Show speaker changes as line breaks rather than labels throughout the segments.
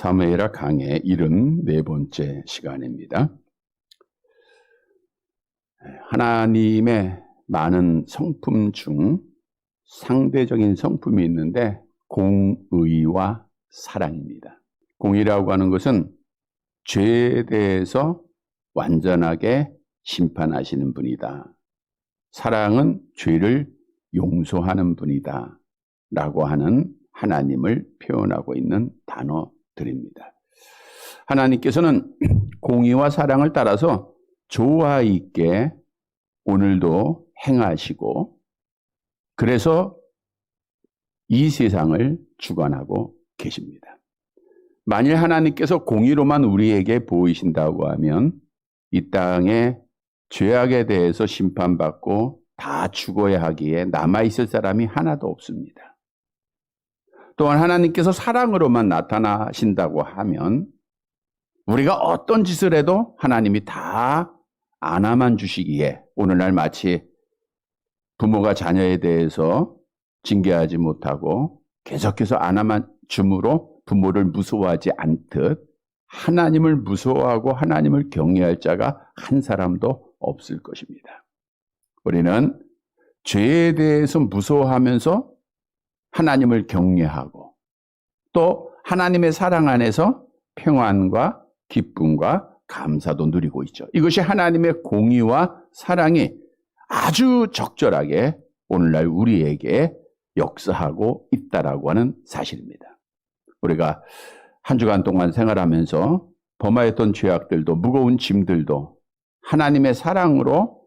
사무엘하 강의 74번째 시간입니다. 하나님의 많은 성품 중 상대적인 성품이 있는데 공의와 사랑입니다. 공의라고 하는 것은 죄에 대해서 완전하게 심판하시는 분이다. 사랑은 죄를 용서하는 분이다. 라고 하는 하나님을 표현하고 있는 단어들입니다. 하나님께서는 공의와 사랑을 따라서 조화 있게 오늘도 행하시고, 그래서 이 세상을 주관하고 계십니다. 만일 하나님께서 공의로만 우리에게 보이신다고 하면 이 땅에 죄악에 대해서 심판받고 다 죽어야 하기에 남아있을 사람이 하나도 없습니다. 또한 하나님께서 사랑으로만 나타나신다고 하면 우리가 어떤 짓을 해도 하나님이 다 안아만 주시기에, 오늘날 마치 부모가 자녀에 대해서 징계하지 못하고 계속해서 안아만 줌으로 부모를 무서워하지 않듯 하나님을 무서워하고 하나님을 경외할 자가 한 사람도 없을 것입니다. 우리는 죄에 대해서 무서워하면서 하나님을 경외하고 또 하나님의 사랑 안에서 평안과 기쁨과 감사도 누리고 있죠. 이것이 하나님의 공의와 사랑이 아주 적절하게 오늘날 우리에게 역사하고 있다라고 하는 사실입니다. 우리가 한 주간 동안 생활하면서 범하였던 죄악들도 무거운 짐들도 하나님의 사랑으로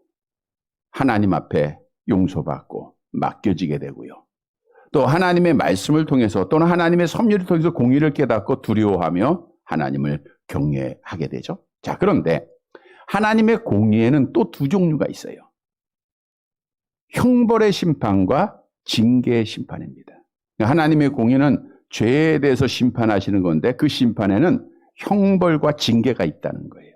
하나님 앞에 용서받고 맡겨지게 되고요. 또 하나님의 말씀을 통해서 또는 하나님의 섭리를 통해서 공의를 깨닫고 두려워하며 하나님을 경외하게 되죠. 자, 그런데 하나님의 공의에는 또 두 종류가 있어요. 형벌의 심판과 징계의 심판입니다. 하나님의 공의는 죄에 대해서 심판하시는 건데 그 심판에는 형벌과 징계가 있다는 거예요.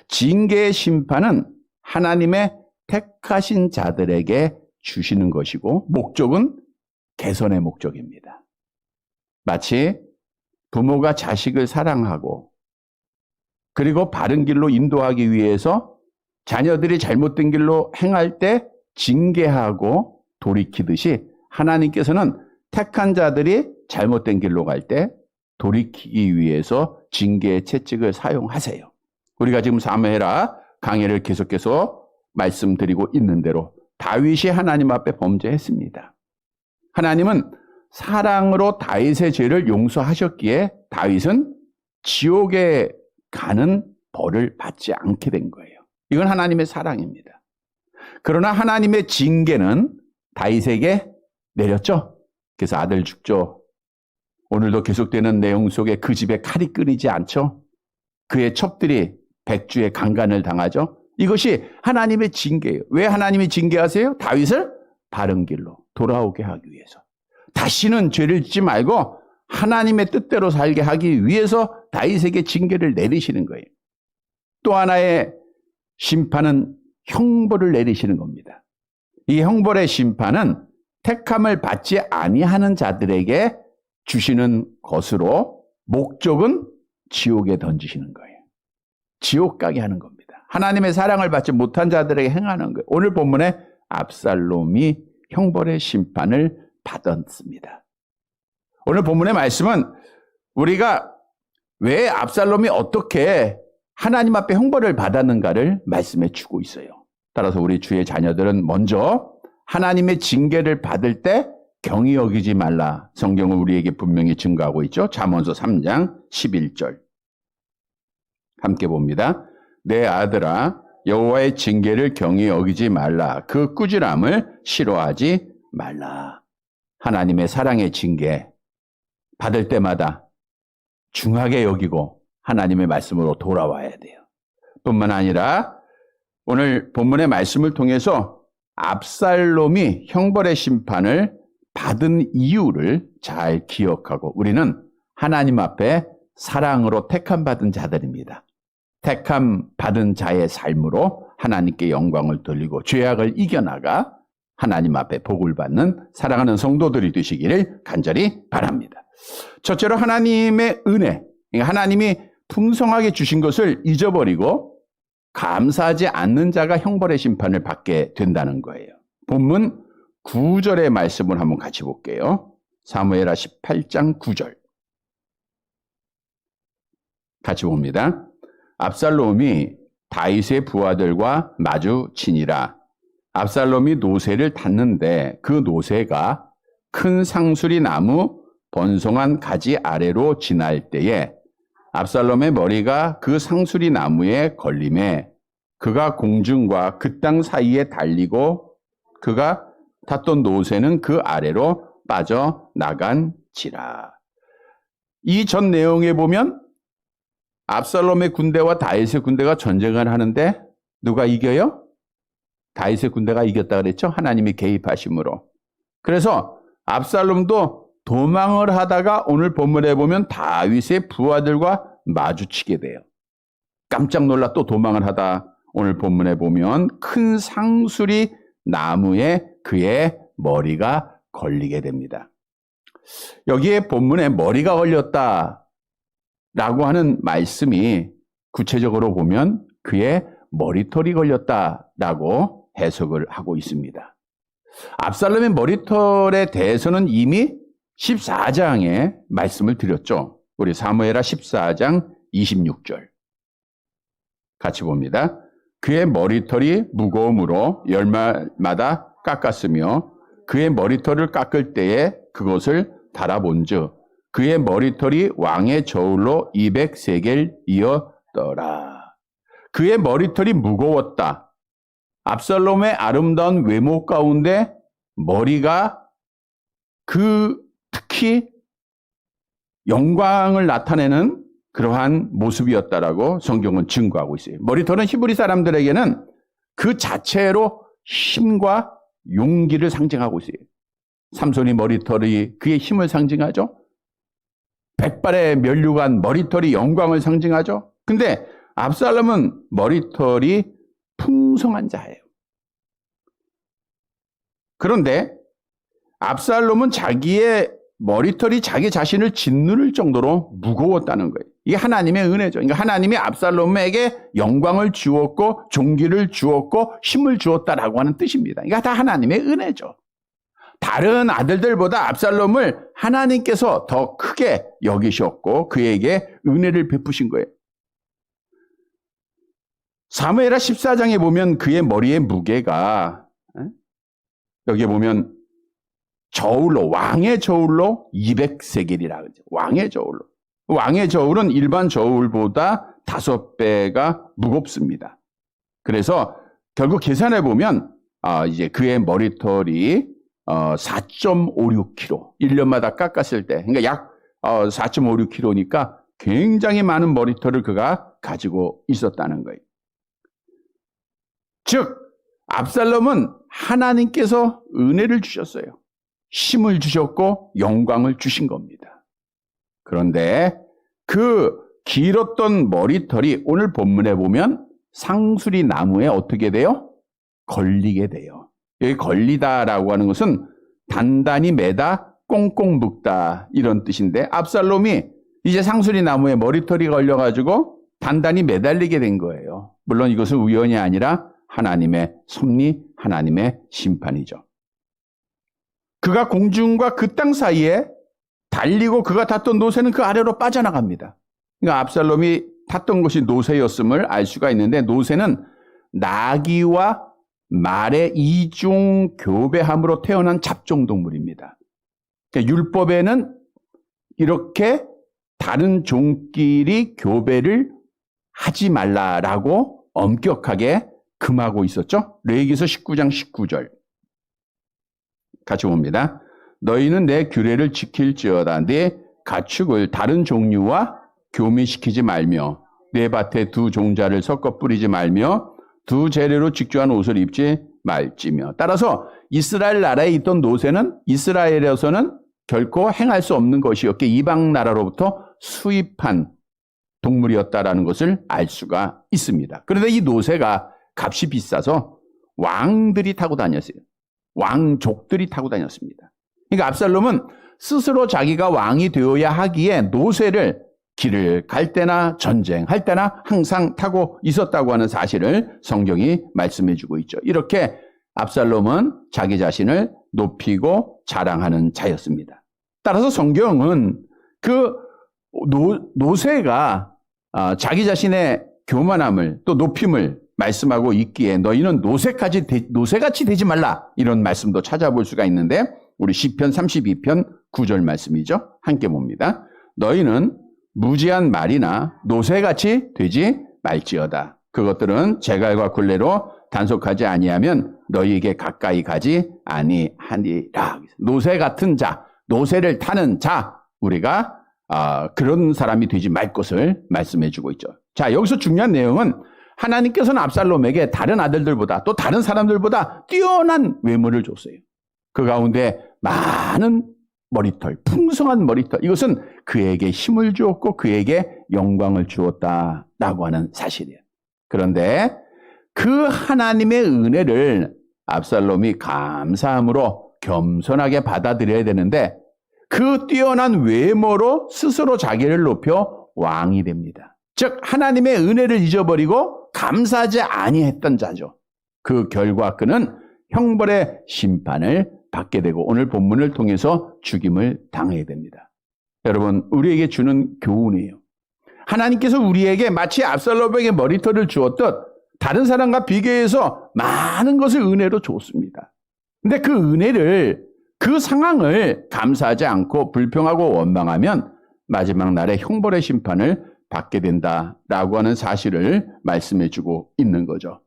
징계의 심판은 하나님의 택하신 자들에게 주시는 것이고 목적은 개선의 목적입니다. 마치 부모가 자식을 사랑하고 그리고 바른 길로 인도하기 위해서 자녀들이 잘못된 길로 행할 때 징계하고 돌이키듯이 하나님께서는 택한 자들이 잘못된 길로 갈 때 돌이키기 위해서 징계의 채찍을 사용하세요. 우리가 지금 사무엘하 강해를 계속해서 말씀드리고 있는 대로 다윗이 하나님 앞에 범죄했습니다. 하나님은 사랑으로 다윗의 죄를 용서하셨기에 다윗은 지옥에 가는 벌을 받지 않게 된 거예요. 이건 하나님의 사랑입니다. 그러나 하나님의 징계는 다윗에게 내렸죠. 그래서 아들 죽죠. 오늘도 계속되는 내용 속에 그 집에 칼이 끊이지 않죠. 그의 첩들이 백주에 강간을 당하죠. 이것이 하나님의 징계예요. 왜 하나님이 징계하세요? 다윗을 바른 길로 돌아오게 하기 위해서. 다시는 죄를 짓지 말고 하나님의 뜻대로 살게 하기 위해서 다윗에게 징계를 내리시는 거예요. 또 하나의 심판은 형벌을 내리시는 겁니다. 이 형벌의 심판은 택함을 받지 아니하는 자들에게 주시는 것으로 목적은 지옥에 던지시는 거예요. 지옥 가게 하는 겁니다. 하나님의 사랑을 받지 못한 자들에게 행하는 거예요. 오늘 본문에 압살롬이 형벌의 심판을 받았습니다. 오늘 본문의 말씀은 우리가 왜 압살롬이 어떻게 하나님 앞에 형벌을 받았는가를 말씀해 주고 있어요. 따라서 우리 주의 자녀들은 먼저 하나님의 징계를 받을 때 경히 여기지 말라. 성경은 우리에게 분명히 증거하고 있죠. 잠언서 3장 11절. 함께 봅니다. 내 아들아, 여호와의 징계를 경히 여기지 말라. 그 꾸지람을 싫어하지 말라. 하나님의 사랑의 징계 받을 때마다 중하게 여기고 하나님의 말씀으로 돌아와야 돼요. 뿐만 아니라 오늘 본문의 말씀을 통해서 압살롬이 형벌의 심판을 받은 이유를 잘 기억하고 우리는 하나님 앞에 사랑으로 택함받은 자들입니다. 택함받은 자의 삶으로 하나님께 영광을 돌리고 죄악을 이겨나가 하나님 앞에 복을 받는 사랑하는 성도들이 되시기를 간절히 바랍니다. 첫째로 하나님의 은혜, 하나님이 풍성하게 주신 것을 잊어버리고 감사하지 않는 자가 형벌의 심판을 받게 된다는 거예요. 본문 9절의 말씀을 한번 같이 볼게요. 사무엘하 18장 9절. 같이 봅니다. 압살롬이 다윗의 부하들과 마주치니라. 압살롬이 노새를 탔는데 그 노새가 큰 상수리 나무 번성한 가지 아래로 지날 때에 압살롬의 머리가 그 상수리 나무에 걸림에 그가 공중과 그 땅 사이에 달리고 그가 탔던 노새는 그 아래로 빠져나간지라. 이 전 내용에 보면 압살롬의 군대와 다윗의 군대가 전쟁을 하는데 누가 이겨요? 다윗의 군대가 이겼다 그랬죠? 하나님이 개입하심으로. 그래서 압살롬도 도망을 하다가 오늘 본문에 보면 다윗의 부하들과 마주치게 돼요. 깜짝 놀라 또 도망을 하다 오늘 본문에 보면 큰 상수리 나무에 그의 머리가 걸리게 됩니다. 여기에 본문에 머리가 걸렸다라고 하는 말씀이 구체적으로 보면 그의 머리털이 걸렸다라고 해석을 하고 있습니다. 압살롬의 머리털에 대해서는 이미 14장에 말씀을 드렸죠. 우리 사무엘하 14장 26절. 같이 봅니다. 그의 머리털이 무거움으로 열마다 깎았으며 그의 머리털을 깎을 때에 그것을 달아본즉 그의 머리털이 왕의 저울로 200세겔 이었더라. 그의 머리털이 무거웠다. 압살롬의 아름다운 외모 가운데 머리가 특히 영광을 나타내는 그러한 모습이었다라고 성경은 증거하고 있어요. 머리털은 히브리 사람들에게는 그 자체로 힘과 용기를 상징하고 있어요. 삼손이 머리털이 그의 힘을 상징하죠. 백발의 면류관 머리털이 영광을 상징하죠. 근데 압살롬은 머리털이 풍성한 자예요. 그런데 압살롬은 자기의 머리털이 자기 자신을 짓누를 정도로 무거웠다는 거예요. 이게 하나님의 은혜죠. 그러니까 하나님이 압살롬에게 영광을 주었고 종기를 주었고 힘을 주었다라고 하는 뜻입니다. 그러니까 다 하나님의 은혜죠. 다른 아들들보다 압살롬을 하나님께서 더 크게 여기셨고 그에게 은혜를 베푸신 거예요. 사무엘하 14장에 보면 그의 머리의 무게가 여기에 보면 저울로 왕의 저울로 200세겔이라 그러죠. 왕의 저울로. 왕의 저울은 일반 저울보다 5배가 무겁습니다. 그래서 결국 계산해 보면 이제 그의 머리털이 4.56kg 1년마다 깎았을 때 그러니까 약 4.56kg니까 굉장히 많은 머리털을 그가 가지고 있었다는 거예요. 즉 압살롬은 하나님께서 은혜를 주셨어요. 힘을 주셨고 영광을 주신 겁니다. 그런데 그 길었던 머리털이 오늘 본문에 보면 상수리 나무에 어떻게 돼요? 걸리게 돼요. 여기 걸리다라고 하는 것은 단단히 매다 꽁꽁 묶다 이런 뜻인데 압살롬이 이제 상수리 나무에 머리털이 걸려가지고 단단히 매달리게 된 거예요. 물론 이것은 우연이 아니라 하나님의 섭리, 하나님의 심판이죠. 그가 공중과 그 땅 사이에 달리고 그가 탔던 노새는 그 아래로 빠져나갑니다. 그러니까 압살롬이 탔던 것이 노새였음을 알 수가 있는데 노새는 나귀와 말의 이중 교배함으로 태어난 잡종동물입니다. 그러니까 율법에는 이렇게 다른 종끼리 교배를 하지 말라라고 엄격하게 금하고 있었죠. 레위기서 19장 19절. 같이 봅니다. 너희는 내 규례를 지킬지어다. 내 가축을 다른 종류와 교미시키지 말며 내 밭에 두 종자를 섞어 뿌리지 말며 두 재래로 직조한 옷을 입지 말지며. 따라서 이스라엘 나라에 있던 노새는 이스라엘에서는 결코 행할 수 없는 것이었기에 이방 나라로부터 수입한 동물이었다라는 것을 알 수가 있습니다. 그런데 이 노새가 값이 비싸서 왕들이 타고 다녔어요. 왕족들이 타고 다녔습니다. 그러니까 압살롬은 스스로 자기가 왕이 되어야 하기에 노새를 길을 갈 때나 전쟁할 때나 항상 타고 있었다고 하는 사실을 성경이 말씀해 주고 있죠. 이렇게 압살롬은 자기 자신을 높이고 자랑하는 자였습니다. 따라서 성경은 그 노새가 자기 자신의 교만함을 또 높임을 말씀하고 있기에 너희는 노새같이 되지 말라, 이런 말씀도 찾아볼 수가 있는데, 우리 시편 32편 9절 말씀이죠. 함께 봅니다. 너희는 무지한 말이나 노새같이 되지 말지어다. 그것들은 재갈과 굴레로 단속하지 아니하면 너희에게 가까이 가지 아니하니라. 노새 같은 자, 노새를 타는 자, 우리가 그런 사람이 되지 말 것을 말씀해 주고 있죠. 자, 여기서 중요한 내용은 하나님께서는 압살롬에게 다른 아들들보다 또 다른 사람들보다 뛰어난 외모를 줬어요. 그 가운데 많은 머리털, 풍성한 머리털, 이것은 그에게 힘을 주었고 그에게 영광을 주었다라고 하는 사실이에요. 그런데 그 하나님의 은혜를 압살롬이 감사함으로 겸손하게 받아들여야 되는데, 그 뛰어난 외모로 스스로 자기를 높여 왕이 됩니다. 즉 하나님의 은혜를 잊어버리고 감사하지 아니했던 자죠. 그 결과 그는 형벌의 심판을 받게 되고 오늘 본문을 통해서 죽임을 당해야 됩니다. 여러분, 우리에게 주는 교훈이에요. 하나님께서 우리에게 마치 압살롬에게 머리털을 주었듯 다른 사람과 비교해서 많은 것을 은혜로 줬습니다. 근데 그 은혜를, 그 상황을 감사하지 않고 불평하고 원망하면 마지막 날에 형벌의 심판을 받게 된다라고 하는 사실을 말씀해 주고 있는 거죠.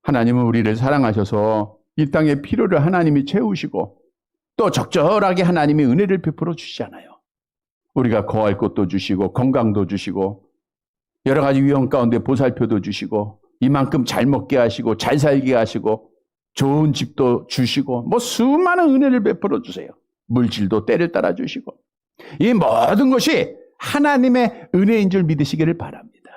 하나님은 우리를 사랑하셔서 이 땅의 필요를 하나님이 채우시고 또 적절하게 하나님이 은혜를 베풀어 주시잖아요. 우리가 거할 곳도 주시고 건강도 주시고 여러 가지 위험 가운데 보살펴도 주시고 이만큼 잘 먹게 하시고 잘 살게 하시고 좋은 집도 주시고 뭐 수많은 은혜를 베풀어 주세요. 물질도 때를 따라 주시고 이 모든 것이 하나님의 은혜인 줄 믿으시기를 바랍니다.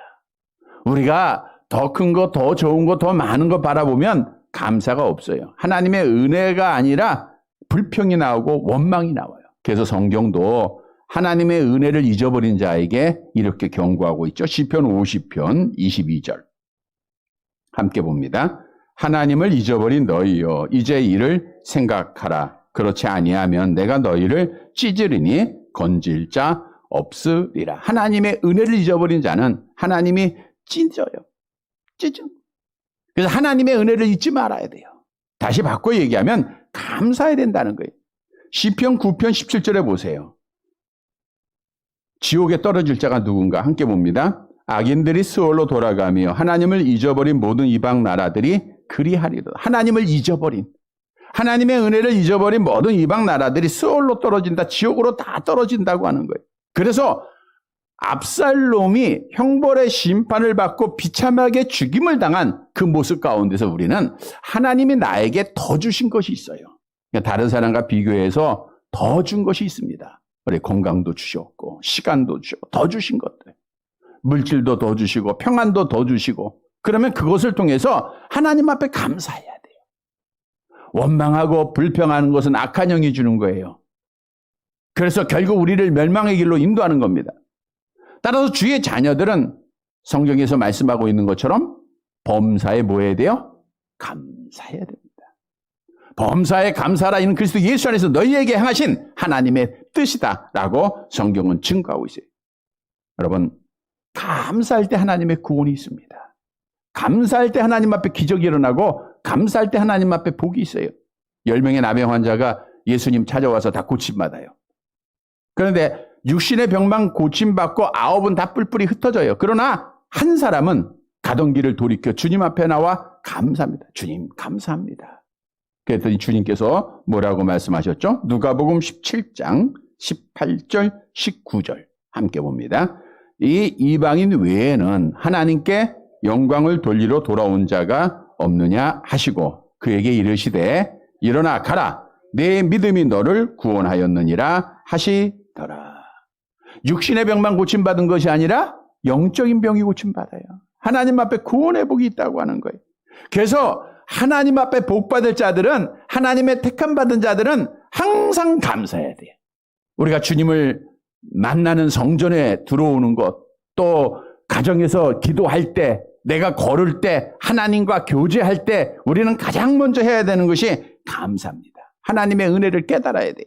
우리가 더 큰 거, 더 좋은 거, 더 많은 거 바라보면 감사가 없어요. 하나님의 은혜가 아니라 불평이 나오고 원망이 나와요. 그래서 성경도 하나님의 은혜를 잊어버린 자에게 이렇게 경고하고 있죠. 시편 50편 22절 함께 봅니다. 하나님을 잊어버린 너희여, 이제 이를 생각하라. 그렇지 아니하면 내가 너희를 찢으리니 건질 자 없으리라. 하나님의 은혜를 잊어버린 자는 하나님이 찢어요. 찢어. 그래서 하나님의 은혜를 잊지 말아야 돼요. 다시 바꿔 얘기하면 감사해야 된다는 거예요. 시편 9편 17절에 보세요. 지옥에 떨어질 자가 누군가 함께 봅니다. 악인들이 스올로 돌아가며 하나님을 잊어버린 모든 이방 나라들이 그리하리로다. 하나님을 잊어버린, 하나님의 은혜를 잊어버린 모든 이방 나라들이 스올로 떨어진다, 지옥으로 다 떨어진다고 하는 거예요. 그래서 압살롬이 형벌의 심판을 받고 비참하게 죽임을 당한 그 모습 가운데서 우리는 하나님이 나에게 더 주신 것이 있어요. 다른 사람과 비교해서 더 준 것이 있습니다. 우리 건강도 주셨고 시간도 주시고 더 주신 것들, 물질도 더 주시고 평안도 더 주시고, 그러면 그것을 통해서 하나님 앞에 감사해야 돼요. 원망하고 불평하는 것은 악한 영이 주는 거예요. 그래서 결국 우리를 멸망의 길로 인도하는 겁니다. 따라서 주의 자녀들은 성경에서 말씀하고 있는 것처럼 범사에 뭐 해야 돼요? 감사해야 됩니다. 범사에 감사하라. 이는 그리스도 예수 안에서 너희에게 행하신 하나님의 뜻이다라고 성경은 증거하고 있어요. 여러분, 감사할 때 하나님의 구원이 있습니다. 감사할 때 하나님 앞에 기적이 일어나고 감사할 때 하나님 앞에 복이 있어요. 10명의 나병 환자가 예수님 찾아와서 다 고침받아요. 그런데 육신의 병만 고침받고 9은 다 뿔뿔이 흩어져요. 그러나 한 사람은 가던 길을 돌이켜 주님 앞에 나와 감사합니다. 주님 감사합니다. 그랬더니 주님께서 뭐라고 말씀하셨죠? 누가복음 17장 18절 19절 함께 봅니다. 이 이방인 외에는 하나님께 영광을 돌리러 돌아온 자가 없느냐 하시고 그에게 이르시되 일어나 가라, 내 믿음이 너를 구원하였느니라 하시더라. 육신의 병만 고침받은 것이 아니라 영적인 병이 고침받아요. 하나님 앞에 구원의 복이 있다고 하는 거예요. 그래서 하나님 앞에 복 받을 자들은, 하나님의 택함 받은 자들은 항상 감사해야 돼요. 우리가 주님을 만나는 성전에 들어오는 것, 또 가정에서 기도할 때, 내가 걸을 때, 하나님과 교제할 때 우리는 가장 먼저 해야 되는 것이 감사입니다. 하나님의 은혜를 깨달아야 돼요.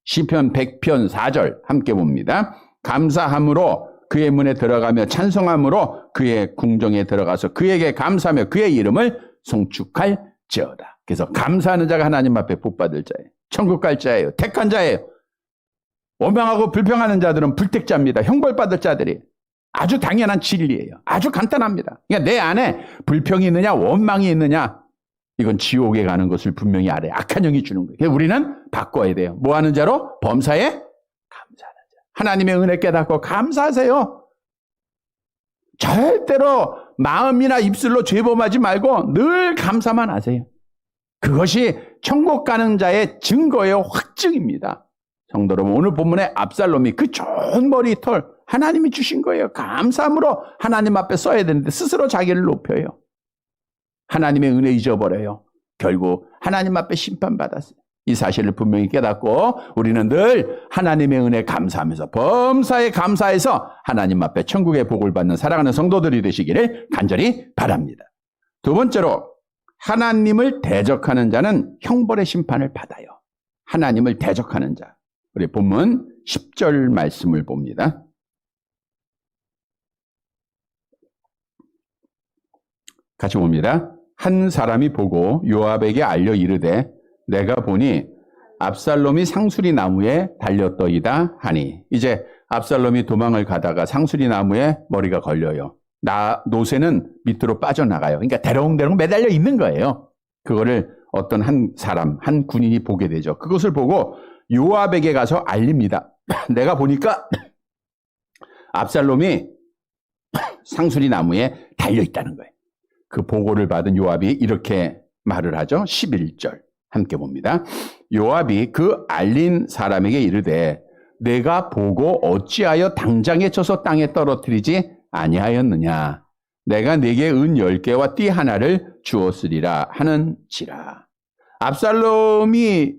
시편 100편 4절 함께 봅니다. 감사함으로 그의 문에 들어가며 찬송함으로 그의 궁정에 들어가서 그에게 감사하며 그의 이름을 송축할지어다. 그래서 감사하는 자가 하나님 앞에 복받을 자예요. 천국 갈 자예요. 택한 자예요. 원망하고 불평하는 자들은 불택자입니다. 형벌받을 자들이. 아주 당연한 진리예요. 아주 간단합니다. 그러니까 내 안에 불평이 있느냐 원망이 있느냐, 이건 지옥에 가는 것을 분명히 알아요. 악한 영이 주는 거예요. 그래서 우리는 바꿔야 돼요. 뭐 하는 자로? 범사에 감사하는 자. 하나님의 은혜 깨닫고 감사하세요. 절대로 마음이나 입술로 죄범하지 말고 늘 감사만 하세요. 그것이 천국 가는 자의 증거예요. 확증입니다. 성도 여러분, 오늘 본문에 압살롬이 그 좋은 머리털 하나님이 주신 거예요. 감사함으로 하나님 앞에 써야 되는데 스스로 자기를 높여요. 하나님의 은혜 잊어버려요. 결국 하나님 앞에 심판받았어요. 이 사실을 분명히 깨닫고 우리는 늘 하나님의 은혜 감사하면서 범사에 감사해서 하나님 앞에 천국의 복을 받는 사랑하는 성도들이 되시기를 간절히 바랍니다. 두 번째로, 하나님을 대적하는 자는 형벌의 심판을 받아요. 하나님을 대적하는 자. 우리 본문 10절 말씀을 봅니다. 같이 봅니다. 한 사람이 보고 요압에게 알려 이르되 내가 보니 압살롬이 상수리 나무에 달렸더이다 하니. 이제 압살롬이 도망을 가다가 상수리 나무에 머리가 걸려요. 노새는 밑으로 빠져나가요. 그러니까 대롱대롱 매달려 있는 거예요. 그거를 어떤 한 사람, 한 군인이 보게 되죠. 그것을 보고 요압에게 가서 알립니다. 내가 보니까 압살롬이 상수리 나무에 달려 있다는 거예요. 그 보고를 받은 요압이 이렇게 말을 하죠. 11절 함께 봅니다. 요압이 그 알린 사람에게 이르되 내가 보고 어찌하여 당장에 쳐서 땅에 떨어뜨리지 아니하였느냐. 내가 네게 은 10개와 띠 하나를 주었으리라 하는지라. 압살롬이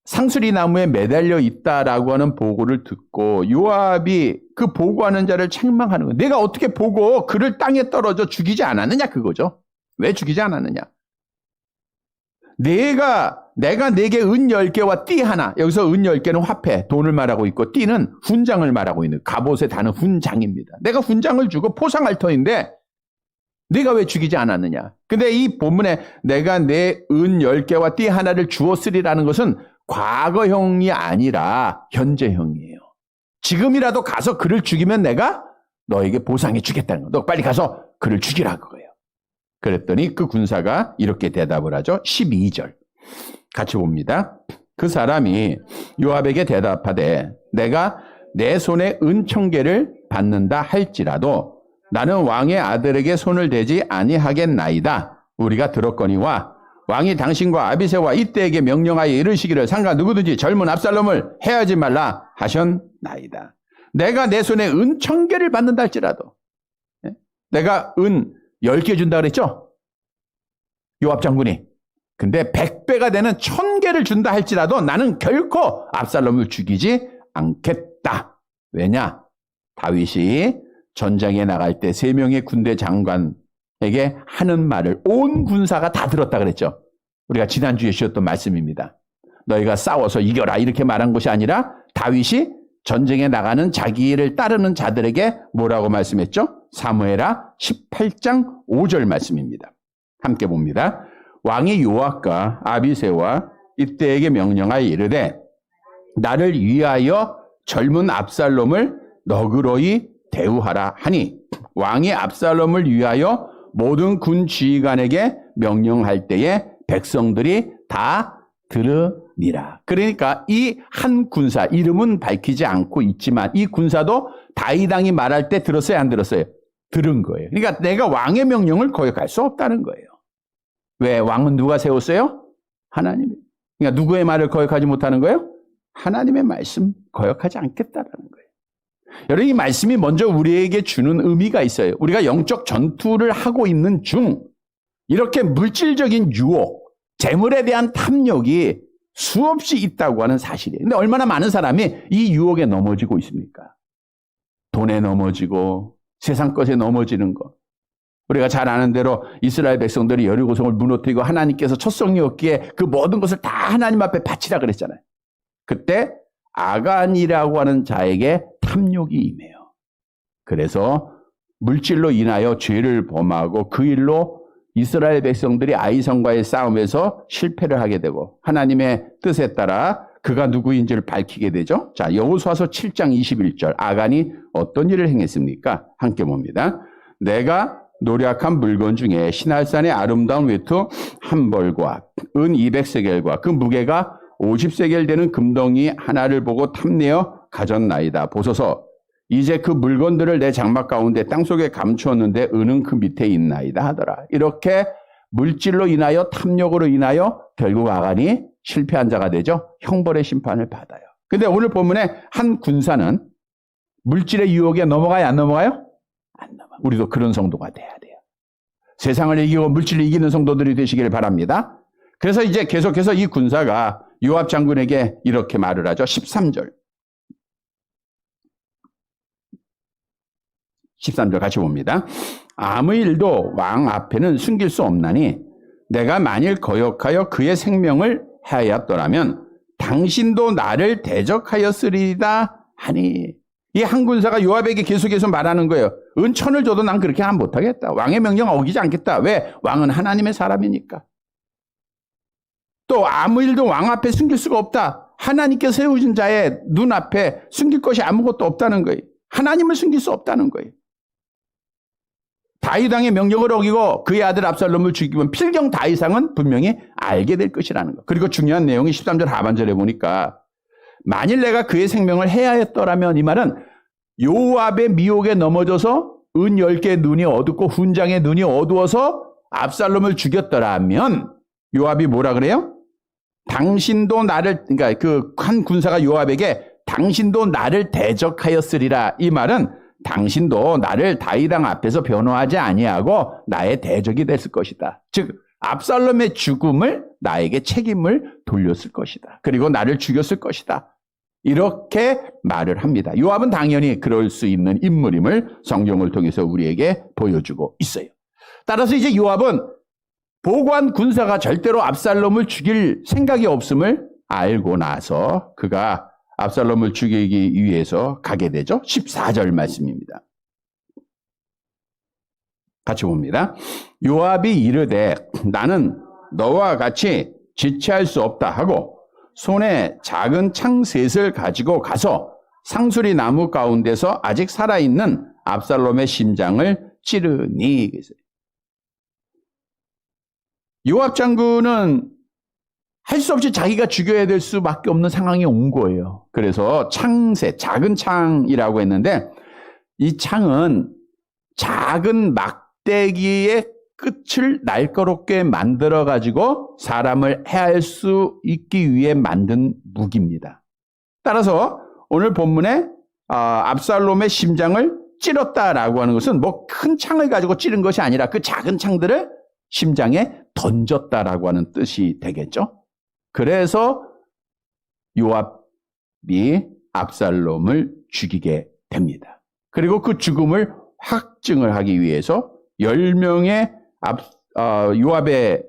상수리 나무에 매달려 있다라고 하는 보고를 듣고 요압이 그 보고하는 자를 책망하는 거예요. 내가 어떻게 보고 그를 땅에 떨어져 죽이지 않았느냐, 그거죠. 왜 죽이지 않았느냐. 내가 네게 은 10개와 띠 하나, 여기서 은 10개는 화폐, 돈을 말하고 있고 띠는 훈장을 말하고 있는, 갑옷의 단어 훈장입니다. 내가 훈장을 주고 포상할 터인데 네가 왜 죽이지 않았느냐. 근데 이 본문에 내가 내 은 10개와 띠 하나를 주었으리라는 것은 과거형이 아니라 현재형이에요. 지금이라도 가서 그를 죽이면 내가 너에게 보상해 주겠다는 거예요. 너 빨리 가서 그를 죽이라 그거예요. 그랬더니 그 군사가 이렇게 대답을 하죠. 12절 같이 봅니다. 그 사람이 요압에게 대답하되 내가 내 손에 은 1000개를 받는다 할지라도 나는 왕의 아들에게 손을 대지 아니하겠나이다. 우리가 들었거니와 왕이 당신과 아비새와 이때에게 명령하여 이르시기를 상가 누구든지 젊은 압살롬을 해하지 말라 하셨나이다. 내가 내 손에 은 1000개를 받는다 할지라도, 내가 은 10개 준다 그랬죠? 요압 장군이. 근데 100배가 되는 1000개를 준다 할지라도 나는 결코 압살롬을 죽이지 않겠다. 왜냐? 다윗이 전장에 나갈 때 3명의 군대 장관에게 하는 말을 온 군사가 다 들었다 그랬죠. 우리가 지난주에 주셨던 말씀입니다. 너희가 싸워서 이겨라 이렇게 말한 것이 아니라 다윗이 전쟁에 나가는 자기를 따르는 자들에게 뭐라고 말씀했죠? 사무엘하 18장 5절 말씀입니다. 함께 봅니다. 왕이 요압과 아비새와 이때에게 명령하여 이르되 나를 위하여 젊은 압살롬을 너그러이 대우하라 하니 왕이 압살롬을 위하여 모든 군 지휘관에게 명령할 때에 백성들이 다 들으니라. 그러니까 이 한 군사, 이름은 밝히지 않고 있지만 이 군사도 다윗 왕이 말할 때 들었어요, 안 들었어요? 들은 거예요. 그러니까 내가 왕의 명령을 거역할 수 없다는 거예요. 왜? 왕은 누가 세웠어요? 하나님이. 그러니까 누구의 말을 거역하지 못하는 거예요? 하나님의 말씀 거역하지 않겠다라는 거예요. 여러분, 이 말씀이 먼저 우리에게 주는 의미가 있어요. 우리가 영적 전투를 하고 있는 중 이렇게 물질적인 유혹, 재물에 대한 탐욕이 수없이 있다고 하는 사실이에요. 근데 얼마나 많은 사람이 이 유혹에 넘어지고 있습니까? 돈에 넘어지고 세상 것에 넘어지는 것. 우리가 잘 아는 대로 이스라엘 백성들이 여리고성을 무너뜨리고 하나님께서 첫성이 없기에 그 모든 것을 다 하나님 앞에 바치라 그랬잖아요. 그때 아간이라고 하는 자에게 탐욕이 임해요. 그래서 물질로 인하여 죄를 범하고 그 일로 이스라엘 백성들이 아이성과의 싸움에서 실패를 하게 되고 하나님의 뜻에 따라 그가 누구인지를 밝히게 되죠. 자, 여호수아서 7장 21절 아간이 어떤 일을 행했습니까? 함께 봅니다. 내가 노략한 물건 중에 시날산의 아름다운 외투 한 벌과 은 200세겔과 그 무게가 50세겔 되는 금덩이 하나를 보고 탐내어 가졌나이다. 보소서 이제 그 물건들을 내 장막 가운데 땅속에 감추었는데 은은 그 밑에 있나이다 하더라. 이렇게 물질로 인하여 탐욕으로 인하여 결국 아간이 실패한 자가 되죠. 형벌의 심판을 받아요. 근데 오늘 본문에 한 군사는 물질의 유혹에 넘어가요? 안 넘어가요? 안 넘어가요. 우리도 그런 성도가 돼야 돼요. 세상을 이기고 물질을 이기는 성도들이 되시기를 바랍니다. 그래서 이제 계속해서 이 군사가 요압 장군에게 이렇게 말을 하죠. 13절. 13절 같이 봅니다. 아무 일도 왕 앞에는 숨길 수 없나니 내가 만일 거역하여 그의 생명을 해하였더라면 당신도 나를 대적하였으리다 하니. 이 한 군사가 요압에게 계속해서 말하는 거예요. 은천을 줘도 난 그렇게 못하겠다. 왕의 명령 어기지 않겠다. 왜? 왕은 하나님의 사람이니까. 또 아무 일도 왕 앞에 숨길 수가 없다. 하나님께 세우신 자의 눈앞에 숨길 것이 아무것도 없다는 거예요. 하나님을 숨길 수 없다는 거예요. 다윗 왕의 명령을 어기고 그의 아들 압살롬을 죽이면 필경 다윗 왕은 분명히 알게 될 것이라는 거. 그리고 중요한 내용이 13절 하반절에 보니까 만일 내가 그의 생명을 해하였더라면 이 말은 요압의 미혹에 넘어져서 은 10개의 눈이 어둡고 훈장의 눈이 어두워서 압살롬을 죽였더라면 요압이 뭐라 그래요? 당신도 나를, 그러니까 그 한 군사가 요압에게 당신도 나를 대적하였으리라. 이 말은 당신도 나를 다윗 왕 앞에서 변호하지 아니하고 나의 대적이 됐을 것이다. 즉 압살롬의 죽음을 나에게 책임을 돌렸을 것이다. 그리고 나를 죽였을 것이다. 이렇게 말을 합니다. 요압은 당연히 그럴 수 있는 인물임을 성경을 통해서 우리에게 보여주고 있어요. 따라서 이제 요압은 보고한 군사가 절대로 압살롬을 죽일 생각이 없음을 알고 나서 그가 압살롬을 죽이기 위해서 가게 되죠. 14절 말씀입니다. 같이 봅니다. 요압이 이르되 나는 너와 같이 지체할 수 없다 하고 손에 작은 창 셋을 가지고 가서 상수리 나무 가운데서 아직 살아있는 압살롬의 심장을 찌르니. 요압 장군은 할 수 없이 자기가 죽여야 될 수밖에 없는 상황이 온 거예요. 그래서 창새, 작은 창이라고 했는데 이 창은 작은 막대기의 끝을 날카롭게 만들어 가지고 사람을 해할 수 있기 위해 만든 무기입니다. 따라서 오늘 본문에 압살롬의 심장을 찌렀다라고 하는 것은 뭐 큰 창을 가지고 찌른 것이 아니라 그 작은 창들을 심장에 던졌다라고 하는 뜻이 되겠죠. 그래서 요압이 압살롬을 죽이게 됩니다. 그리고 그 죽음을 확증을 하기 위해서 10명의 요압의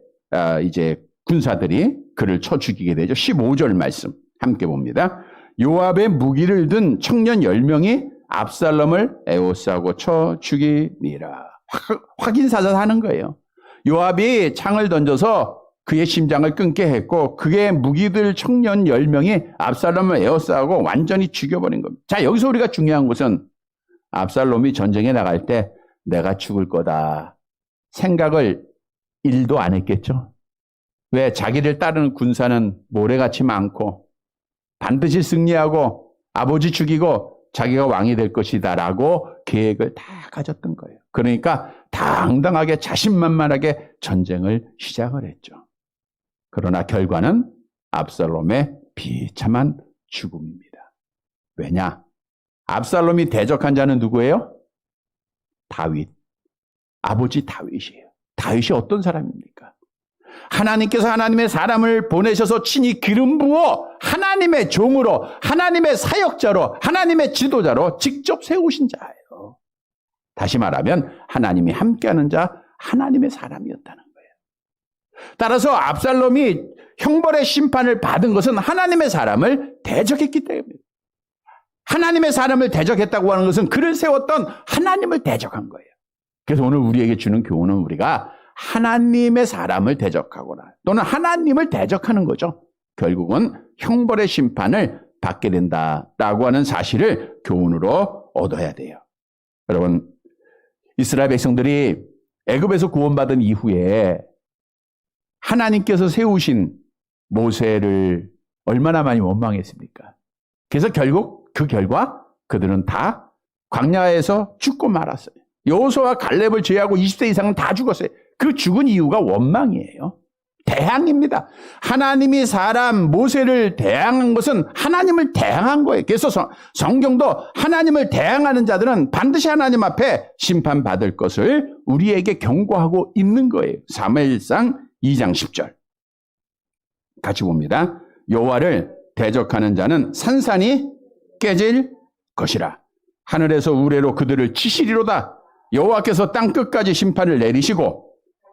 이제 군사들이 그를 쳐 죽이게 되죠. 15절 말씀 함께 봅니다. 요압의 무기를 든 청년 10명이 압살롬을 에워싸고 쳐 죽이니라. 확인사살하는 거예요. 요압이 창을 던져서 그의 심장을 끊게 했고 그의 무기들 청년 10명이 압살롬을 에워싸고 완전히 죽여버린 겁니다. 자, 여기서 우리가 중요한 것은 압살롬이 전쟁에 나갈 때 내가 죽을 거다 생각을 1도 안 했겠죠. 왜? 자기를 따르는 군사는 모래같이 많고 반드시 승리하고 아버지 죽이고 자기가 왕이 될 것이다 라고 계획을 다 가졌던 거예요. 그러니까 당당하게 자신만만하게 전쟁을 시작을 했죠. 그러나 결과는 압살롬의 비참한 죽음입니다. 왜냐? 압살롬이 대적한 자는 누구예요? 다윗. 아버지 다윗이에요. 다윗이 어떤 사람입니까? 하나님께서 하나님의 사람을 보내셔서 친히 기름 부어 하나님의 종으로, 하나님의 사역자로, 하나님의 지도자로 직접 세우신 자예요. 다시 말하면 하나님이 함께하는 자, 하나님의 사람이었다는 거예요. 따라서 압살롬이 형벌의 심판을 받은 것은 하나님의 사람을 대적했기 때문입니다. 하나님의 사람을 대적했다고 하는 것은 그를 세웠던 하나님을 대적한 거예요. 그래서 오늘 우리에게 주는 교훈은 우리가 하나님의 사람을 대적하거나 또는 하나님을 대적하는 거죠. 결국은 형벌의 심판을 받게 된다라고 하는 사실을 교훈으로 얻어야 돼요. 여러분, 이스라엘 백성들이 애굽에서 구원받은 이후에 하나님께서 세우신 모세를 얼마나 많이 원망했습니까? 그래서 결국 그 결과 그들은 다 광야에서 죽고 말았어요. 여호수아와 갈렙을 제외하고 20세 이상은 다 죽었어요. 그 죽은 이유가 원망이에요. 대항입니다. 하나님이 사람 모세를 대항한 것은 하나님을 대항한 거예요. 그래서 성경도 하나님을 대항하는 자들은 반드시 하나님 앞에 심판받을 것을 우리에게 경고하고 있는 거예요. 사무엘상 2장 10절 같이 봅니다. 여호와를 대적하는 자는 산산이 깨질 것이라. 하늘에서 우레로 그들을 치시리로다. 여호와께서 땅 끝까지 심판을 내리시고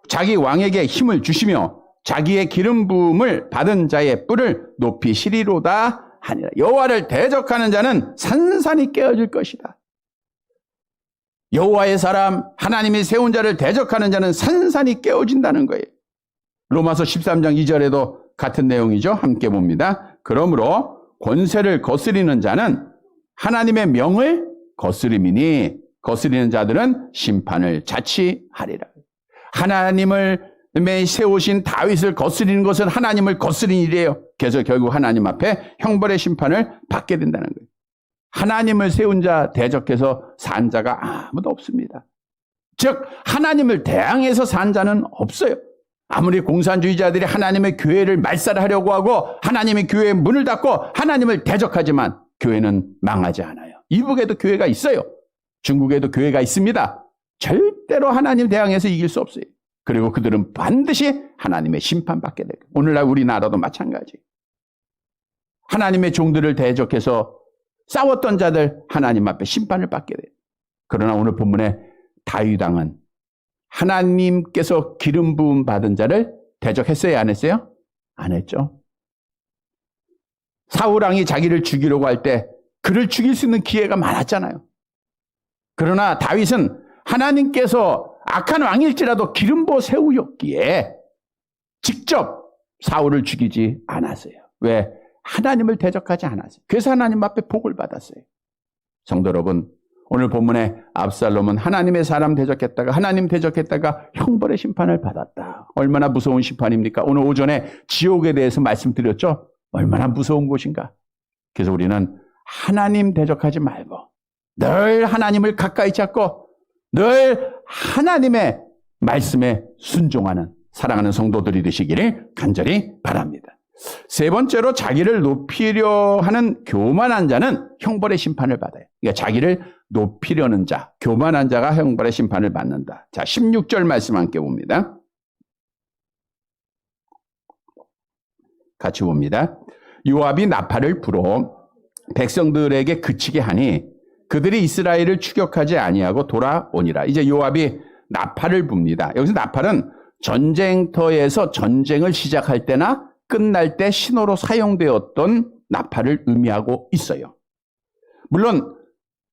자기 왕에게 힘을 주시며 자기의 기름 부음을 받은 자의 뿔을 높이시리로다 하니라. 여호와를 대적하는 자는 산산이 깨어질 것이다. 여호와의 사람, 하나님이 세운 자를 대적하는 자는 산산이 깨어진다는 거예요. 로마서 13장 2절에도 같은 내용이죠. 함께 봅니다. 그러므로 권세를 거스리는 자는 하나님의 명을 거스림이니 거스리는 자들은 심판을 자취하리라. 하나님을 세우신 다윗을 거스리는 것은 하나님을 거스린 일이에요. 그래서 결국 하나님 앞에 형벌의 심판을 받게 된다는 거예요. 하나님을 세운 자 대적해서 산 자가 아무도 없습니다. 즉 하나님을 대항해서 산 자는 없어요. 아무리 공산주의자들이 하나님의 교회를 말살하려고 하고 하나님의 교회의 문을 닫고 하나님을 대적하지만 교회는 망하지 않아요. 이북에도 교회가 있어요. 중국에도 교회가 있습니다. 절대로 하나님 대항해서 이길 수 없어요. 그리고 그들은 반드시 하나님의 심판받게 돼요. 오늘날 우리나라도 마찬가지. 하나님의 종들을 대적해서 싸웠던 자들 하나님 앞에 심판을 받게 돼요. 그러나 오늘 본문에 다윗 왕은 하나님께서 기름 부음 받은 자를 대적했어요? 안 했어요? 안 했죠. 사울 왕이 자기를 죽이려고 할 때 그를 죽일 수 있는 기회가 많았잖아요. 그러나 다윗은 하나님께서 악한 왕일지라도 기름 부어 세우셨기에 직접 사울을 죽이지 않았어요. 왜? 하나님을 대적하지 않았어요. 그래서 하나님 앞에 복을 받았어요. 성도 여러분, 오늘 본문에 압살롬은 하나님의 사람 대적했다가 하나님 대적했다가 형벌의 심판을 받았다. 얼마나 무서운 심판입니까? 오늘 오전에 지옥에 대해서 말씀드렸죠? 얼마나 무서운 곳인가? 그래서 우리는 하나님 대적하지 말고 늘 하나님을 가까이 잡고 늘 하나님의 말씀에 순종하는 사랑하는 성도들이 되시기를 간절히 바랍니다. 세 번째로 자기를 높이려 하는 교만한 자는 형벌의 심판을 받아요. 그러니까 자기를 높이려는 자, 교만한 자가 형벌의 심판을 받는다. 자, 16절 말씀 함께 봅니다. 같이 봅니다. 요압이 나팔을 불어 백성들에게 그치게 하니 그들이 이스라엘을 추격하지 아니하고 돌아오니라. 이제 요압이 나팔을 붑니다. 여기서 나팔은 전쟁터에서 전쟁을 시작할 때나 끝날 때 신호로 사용되었던 나팔을 의미하고 있어요. 물론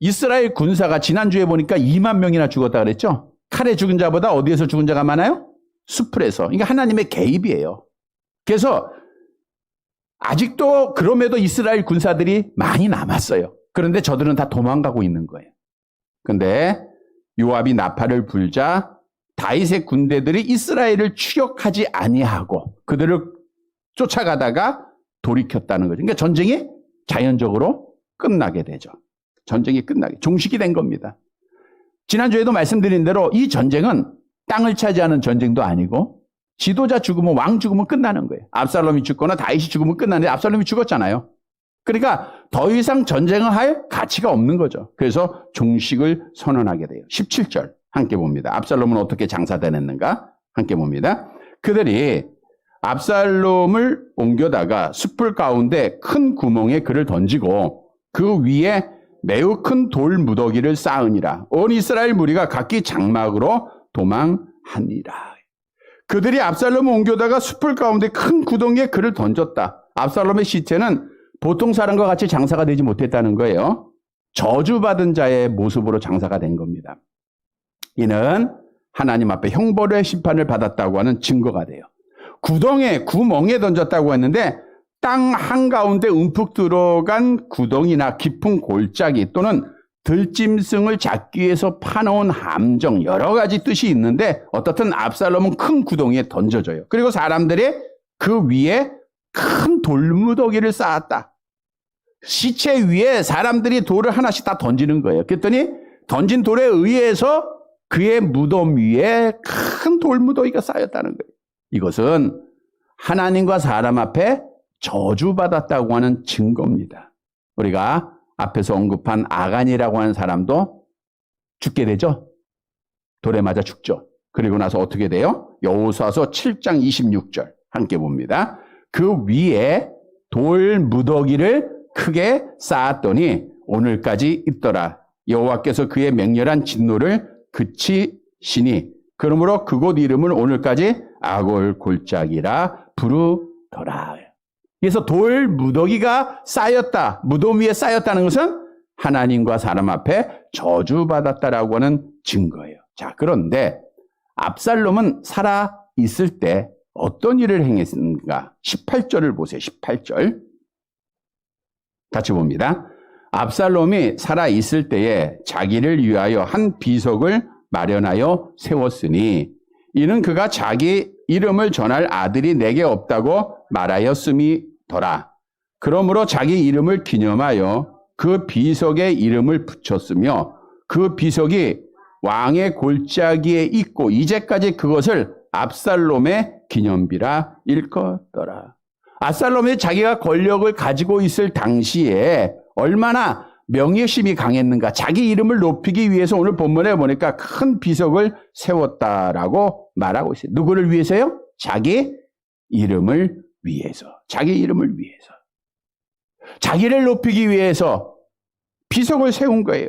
이스라엘 군사가 지난주에 보니까 2만 명이나 죽었다 그랬죠. 칼에 죽은 자보다 어디에서 죽은 자가 많아요? 수풀에서. 그러니까 하나님의 개입이에요. 그래서 아직도 그럼에도 이스라엘 군사들이 많이 남았어요. 그런데 저들은 다 도망가고 있는 거예요. 그런데 요압이 나팔을 불자 다윗의 군대들이 이스라엘을 추격하지 아니하고 그들을 쫓아가다가 돌이켰다는 거죠. 그러니까 전쟁이 자연적으로 끝나게 되죠. 전쟁이 끝나게 종식이 된 겁니다. 지난주에도 말씀드린 대로 이 전쟁은 땅을 차지하는 전쟁도 아니고 지도자 죽으면 왕 죽으면 끝나는 거예요. 압살롬이 죽거나 다윗이 죽으면 끝나는데 압살롬이 죽었잖아요. 그러니까 더 이상 전쟁을 할 가치가 없는 거죠. 그래서 종식을 선언하게 돼요. 17절 함께 봅니다. 압살롬은 어떻게 장사되었는가 함께 봅니다. 그들이 압살롬을 옮겨다가 숯불 가운데 큰 구멍에 그를 던지고 그 위에 매우 큰 돌 무더기를 쌓으니라. 온 이스라엘 무리가 각기 장막으로 도망하니라. 그들이 압살롬을 옮겨다가 숯불 가운데 큰 구덩이에 그를 던졌다. 압살롬의 시체는 보통 사람과 같이 장사가 되지 못했다는 거예요. 저주받은 자의 모습으로 장사가 된 겁니다. 이는 하나님 앞에 형벌의 심판을 받았다고 하는 증거가 돼요. 구멍에 던졌다고 했는데 땅 한가운데 움푹 들어간 구덩이나 깊은 골짜기 또는 들짐승을 잡기 위해서 파놓은 함정 여러 가지 뜻이 있는데 어떻든 압살롬은 큰 구덩이에 던져져요. 그리고 사람들이 그 위에 큰 돌무더기를 쌓았다. 시체 위에 사람들이 돌을 하나씩 다 던지는 거예요. 그랬더니 던진 돌에 의해서 그의 무덤 위에 큰 돌무더기가 쌓였다는 거예요. 이것은 하나님과 사람 앞에 저주받았다고 하는 증거입니다. 우리가 앞에서 언급한 아간이라고 하는 사람도 죽게 되죠. 돌에 맞아 죽죠. 그리고 나서 어떻게 돼요? 여호수아서 7장 26절 함께 봅니다. 그 위에 돌 무더기를 크게 쌓았더니 오늘까지 있더라. 여호와께서 그의 맹렬한 진노를 그치시니 그러므로 그곳 이름을 오늘까지 아골 골짜기라 부르더라. 그래서 돌 무더기가 쌓였다. 무덤 위에 쌓였다는 것은 하나님과 사람 앞에 저주받았다라고 하는 증거예요. 자, 그런데 압살롬은 살아 있을 때 어떤 일을 행했는가? 18절을 보세요. 18절. 같이 봅니다. 압살롬이 살아 있을 때에 자기를 위하여 한 비석을 마련하여 세웠으니 이는 그가 자기 이름을 전할 아들이 내게 없다고 말하였음이더라. 그러므로 자기 이름을 기념하여 그 비석에 이름을 붙였으며 그 비석이 왕의 골짜기에 있고 이제까지 그것을 압살롬의 기념비라 일컫더라. 압살롬이 자기가 권력을 가지고 있을 당시에 얼마나 명예심이 강했는가. 자기 이름을 높이기 위해서 오늘 본문에 보니까 큰 비석을 세웠다라고 말하고 있어요. 누구를 위해서요? 자기 이름을 위해서. 자기 이름을 위해서. 자기를 높이기 위해서 비석을 세운 거예요.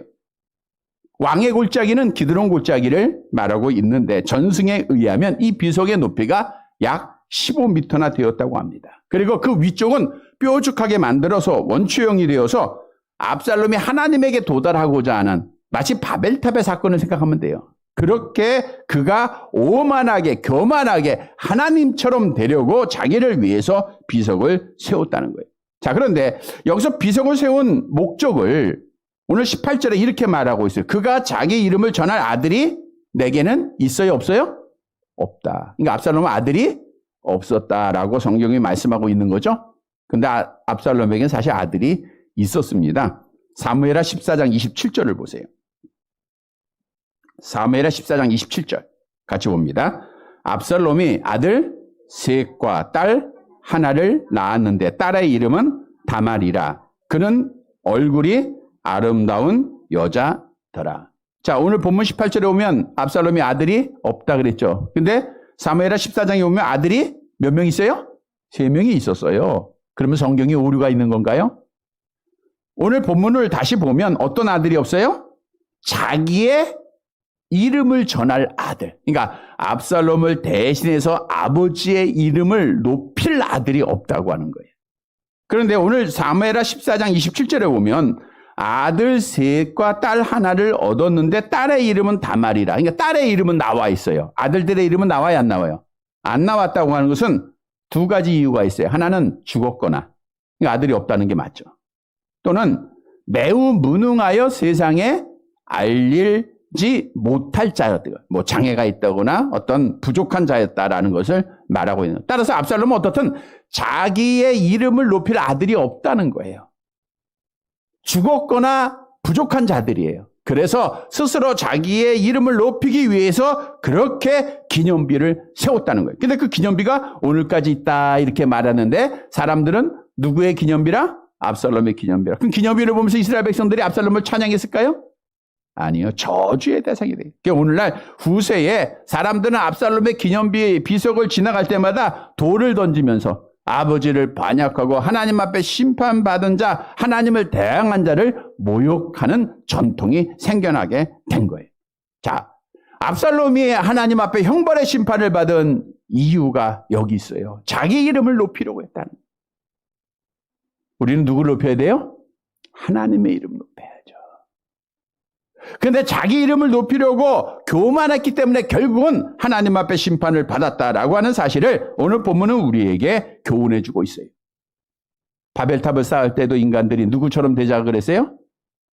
왕의 골짜기는 기드론 골짜기를 말하고 있는데 전승에 의하면 이 비석의 높이가 약 15m나 되었다고 합니다. 그리고 그 위쪽은 뾰족하게 만들어서 원추형이 되어서 압살롬이 하나님에게 도달하고자 하는 마치 바벨탑의 사건을 생각하면 돼요. 그렇게 그가 오만하게 교만하게 하나님처럼 되려고 자기를 위해서 비석을 세웠다는 거예요. 자, 그런데 여기서 비석을 세운 목적을 오늘 18절에 이렇게 말하고 있어요. 그가 자기 이름을 전할 아들이 내게는 있어요, 없어요? 없다. 그러니까 압살롬은 아들이 없었다라고 성경이 말씀하고 있는 거죠. 근데 압살롬에게는 사실 아들이 있었습니다. 사무엘하 14장 27절을 보세요. 사무엘하 14장 27절 같이 봅니다. 압살롬이 아들 셋과 딸 하나를 낳았는데 딸의 이름은 다말이라. 그는 얼굴이 아름다운 여자더라. 자, 오늘 본문 18절에 오면 압살롬이 아들이 없다 그랬죠. 근데 사무엘하 14장에 오면 아들이 몇 명 있어요? 3명이 있었어요. 그러면 성경에 오류가 있는 건가요? 오늘 본문을 다시 보면 어떤 아들이 없어요? 자기의 이름을 전할 아들. 그러니까 압살롬을 대신해서 아버지의 이름을 높일 아들이 없다고 하는 거예요. 그런데 오늘 사무엘하 14장 27절에 보면 아들 셋과 딸 하나를 얻었는데 딸의 이름은 다말이라. 그러니까 딸의 이름은 나와 있어요. 아들들의 이름은 나와요, 안 나와요? 안 나왔다고 하는 것은 두 가지 이유가 있어요. 하나는 죽었거나 그러니까 아들이 없다는 게 맞죠. 또는 매우 무능하여 세상에 알리지 못할 자였다. 뭐 장애가 있다거나 어떤 부족한 자였다라는 것을 말하고 있는 거예요. 따라서 압살롬은 어떻든 자기의 이름을 높일 아들이 없다는 거예요. 죽었거나 부족한 자들이에요. 그래서 스스로 자기의 이름을 높이기 위해서 그렇게 기념비를 세웠다는 거예요. 근데 그 기념비가 오늘까지 있다 이렇게 말하는데 사람들은 누구의 기념비라? 압살롬의 기념비라. 그럼 기념비를 보면서 이스라엘 백성들이 압살롬을 찬양했을까요? 아니요. 저주의 대상이 돼요. 그러니까 오늘날 후세에 사람들은 압살롬의 기념비 비석을 지나갈 때마다 돌을 던지면서 아버지를 반역하고 하나님 앞에 심판받은 자, 하나님을 대항한 자를 모욕하는 전통이 생겨나게 된 거예요. 자, 압살롬이 하나님 앞에 형벌의 심판을 받은 이유가 여기 있어요. 자기 이름을 높이려고 했다는 거예요. 우리는 누구를 높여야 돼요? 하나님의 이름 높여야죠. 그런데 자기 이름을 높이려고 교만했기 때문에 결국은 하나님 앞에 심판을 받았다라고 하는 사실을 오늘 본문은 우리에게 교훈해 주고 있어요. 바벨탑을 쌓을 때도 인간들이 누구처럼 되자 그랬어요?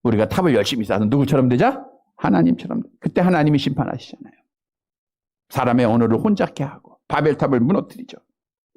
우리가 탑을 열심히 쌓아서 누구처럼 되자? 하나님처럼. 그때 하나님이 심판하시잖아요. 사람의 언어를 혼잡게 하고 바벨탑을 무너뜨리죠.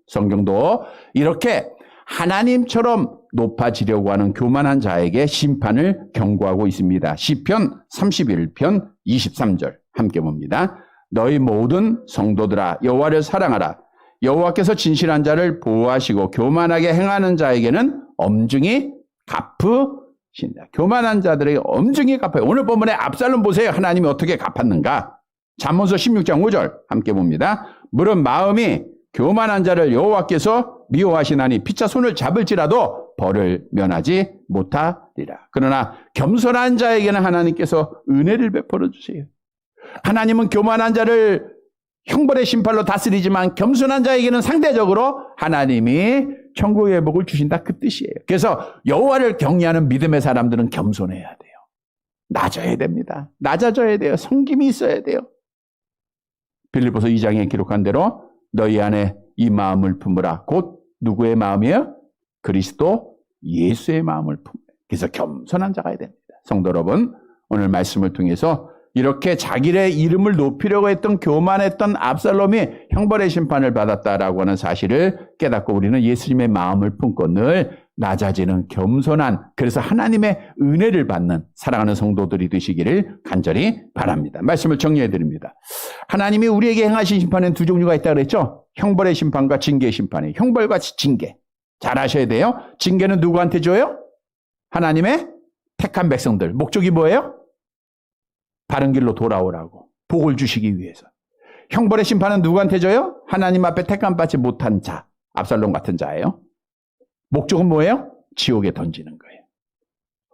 성경도 이렇게 하나님처럼 높아지려고 하는 교만한 자에게 심판을 경고하고 있습니다. 시편 31편 23절 함께 봅니다. 너희 모든 성도들아 여호와를 사랑하라. 여호와께서 진실한 자를 보호하시고 교만하게 행하는 자에게는 엄중히 갚으신다. 교만한 자들에게 엄중히 갚아요. 오늘 본문에 압살롬 보세요. 하나님이 어떻게 갚았는가? 잠언서 16장 5절 함께 봅니다. 물은 마음이 교만한 자를 여호와께서 미워하시나니 피차 손을 잡을지라도 벌을 면하지 못하리라. 그러나 겸손한 자에게는 하나님께서 은혜를 베풀어 주세요. 하나님은 교만한 자를 형벌의 심판로 다스리지만 겸손한 자에게는 상대적으로 하나님이 천국의 복을 주신다 그 뜻이에요. 그래서 여호와를 경외하는 믿음의 사람들은 겸손해야 돼요. 낮아야 됩니다. 낮아져야 돼요. 성김이 있어야 돼요. 빌립보서 2장에 기록한 대로 너희 안에 이 마음을 품으라. 곧 누구의 마음이에요? 그리스도 예수의 마음을 품어요. 그래서 겸손한 자가 됩니다. 성도 여러분, 오늘 말씀을 통해서 이렇게 자기의 이름을 높이려고 했던 교만했던 압살롬이 형벌의 심판을 받았다라고 하는 사실을 깨닫고 우리는 예수님의 마음을 품고 늘 낮아지는 겸손한, 그래서 하나님의 은혜를 받는 사랑하는 성도들이 되시기를 간절히 바랍니다. 말씀을 정리해 드립니다. 하나님이 우리에게 행하신 심판은 두 종류가 있다고 그랬죠? 형벌의 심판과 징계의 심판이에요. 형벌과 징계. 잘 아셔야 돼요. 징계는 누구한테 줘요? 하나님의 택한 백성들. 목적이 뭐예요? 바른 길로 돌아오라고. 복을 주시기 위해서. 형벌의 심판은 누구한테 줘요? 하나님 앞에 택함 받지 못한 자. 압살롬 같은 자예요. 목적은 뭐예요? 지옥에 던지는 거예요.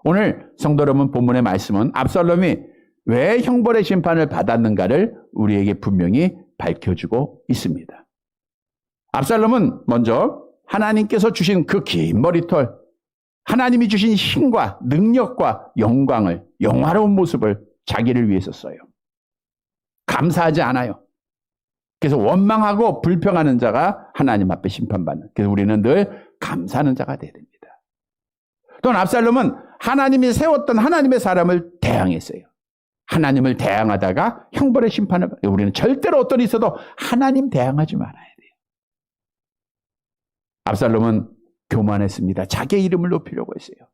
오늘 성도 여러분 본문의 말씀은 압살롬이 왜 형벌의 심판을 받았는가를 우리에게 분명히 밝혀주고 있습니다. 압살롬은 먼저 하나님께서 주신 그 긴 머리털, 하나님이 주신 힘과 능력과 영광을, 영화로운 모습을 자기를 위해서 써요. 감사하지 않아요. 그래서 원망하고 불평하는 자가 하나님 앞에 심판받는. 그래서 우리는 늘 감사하는 자가 되어야 됩니다. 또는 압살롬은 하나님이 세웠던 하나님의 사람을 대항했어요. 하나님을 대항하다가 형벌의 심판을 받아요. 우리는 절대로 어떤 일이 있어도 하나님 대항하지 말아야 돼요. 압살롬은 교만했습니다. 자기의 이름을 높이려고 했어요.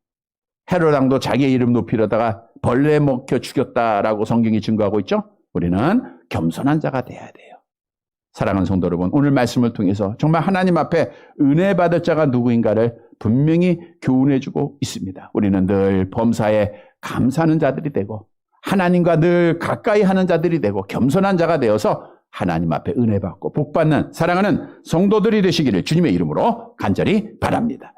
헤롯 왕도 자기의 이름 높이려다가 벌레 먹혀 죽였다라고 성경이 증거하고 있죠. 우리는 겸손한 자가 돼야 돼요. 사랑하는 성도 여러분, 오늘 말씀을 통해서 정말 하나님 앞에 은혜 받을 자가 누구인가를 분명히 교훈해주고 있습니다. 우리는 늘 범사에 감사하는 자들이 되고 하나님과 늘 가까이 하는 자들이 되고 겸손한 자가 되어서 하나님 앞에 은혜 받고 복 받는 사랑하는 성도들이 되시기를 주님의 이름으로 간절히 바랍니다.